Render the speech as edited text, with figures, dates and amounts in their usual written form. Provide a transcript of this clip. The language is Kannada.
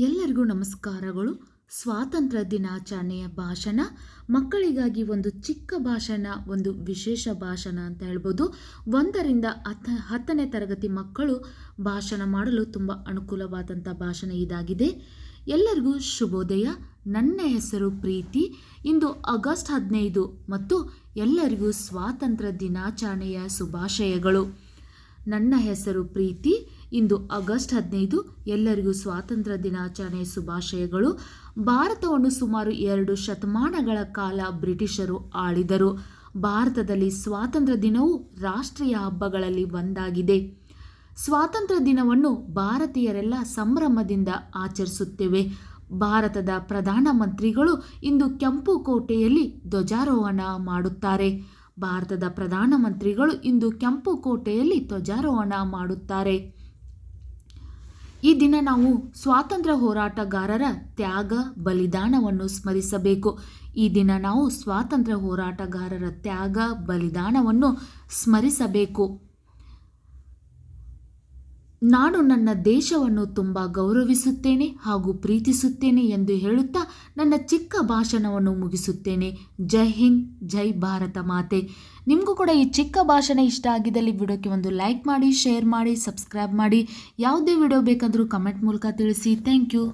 ಎಲ್ಲರಿಗೂ ನಮಸ್ಕಾರಗಳು. ಸ್ವಾತಂತ್ರ್ಯ ದಿನಾಚರಣೆಯ ಭಾಷಣ ಮಕ್ಕಳಿಗಾಗಿ ಒಂದು ಚಿಕ್ಕ ಭಾಷಣ, ಒಂದು ವಿಶೇಷ ಭಾಷಣ ಅಂತ ಹೇಳ್ಬೋದು. 1ರಿಂದ 10ನೇ ತರಗತಿ ಮಕ್ಕಳು ಭಾಷಣ ಮಾಡಲು ತುಂಬ ಅನುಕೂಲವಾದಂಥ ಭಾಷಣ ಇದಾಗಿದೆ. ಎಲ್ಲರಿಗೂ ಶುಭೋದಯ. ನನ್ನ ಹೆಸರು ಪ್ರೀತಿ. ಇಂದು ಆಗಸ್ಟ್ 15 ಮತ್ತು ಎಲ್ಲರಿಗೂ ಸ್ವಾತಂತ್ರ್ಯ ದಿನಾಚರಣೆಯ ಶುಭಾಶಯಗಳು. ನನ್ನ ಹೆಸರು ಪ್ರೀತಿ. ಇಂದು ಆಗಸ್ಟ್ 15 ಎಲ್ಲರಿಗೂ ಸ್ವಾತಂತ್ರ್ಯ ದಿನಾಚರಣೆಯ ಶುಭಾಶಯಗಳು. ಭಾರತವನ್ನು ಸುಮಾರು 2 ಶತಮಾನಗಳ ಕಾಲ ಬ್ರಿಟಿಷರು ಆಳಿದರು. ಭಾರತದಲ್ಲಿ ಸ್ವಾತಂತ್ರ್ಯ ದಿನವು ರಾಷ್ಟ್ರೀಯ ಹಬ್ಬಗಳಲ್ಲಿ ಒಂದಾಗಿದೆ. ಸ್ವಾತಂತ್ರ್ಯ ದಿನವನ್ನು ಭಾರತೀಯರೆಲ್ಲ ಸಂಭ್ರಮದಿಂದ ಆಚರಿಸುತ್ತೇವೆ. ಭಾರತದ ಪ್ರಧಾನಮಂತ್ರಿಗಳು ಇಂದು ಕೆಂಪು ಕೋಟೆಯಲ್ಲಿ ಧ್ವಜಾರೋಹಣ ಮಾಡುತ್ತಾರೆ. ಭಾರತದ ಪ್ರಧಾನಮಂತ್ರಿಗಳು ಇಂದು ಕೆಂಪು ಕೋಟೆಯಲ್ಲಿ ಧ್ವಜಾರೋಹಣ ಮಾಡುತ್ತಾರೆ. ಈ ದಿನ ನಾವು ಸ್ವಾತಂತ್ರ್ಯ ಹೋರಾಟಗಾರರ ತ್ಯಾಗ ಬಲಿದಾನವನ್ನು ಸ್ಮರಿಸಬೇಕು. ಈ ದಿನ ನಾವು ಸ್ವಾತಂತ್ರ್ಯ ಹೋರಾಟಗಾರರ ತ್ಯಾಗ ಬಲಿದಾನವನ್ನು ಸ್ಮರಿಸಬೇಕು. ನಾನು ನನ್ನ ದೇಶವನ್ನು ತುಂಬ ಗೌರವಿಸುತ್ತೇನೆ ಹಾಗೂ ಪ್ರೀತಿಸುತ್ತೇನೆ ಎಂದು ಹೇಳುತ್ತಾ ನನ್ನ ಚಿಕ್ಕ ಭಾಷಣವನ್ನು ಮುಗಿಸುತ್ತೇನೆ. ಜೈ ಹಿಂದ್, ಜೈ ಭಾರತ ಮಾತೆ. ನಿಮಗೂ ಕೂಡ ಈ ಚಿಕ್ಕ ಭಾಷಣ ಇಷ್ಟ ಆಗಿದ್ದಲ್ಲಿ ವಿಡಿಯೋಕ್ಕೆ ಒಂದು ಲೈಕ್ ಮಾಡಿ, ಶೇರ್ ಮಾಡಿ, ಸಬ್ಸ್ಕ್ರೈಬ್ ಮಾಡಿ. ಯಾವುದೇ ವಿಡಿಯೋ ಬೇಕಾದರೂ ಕಮೆಂಟ್ ಮೂಲಕ ತಿಳಿಸಿ. Thank you.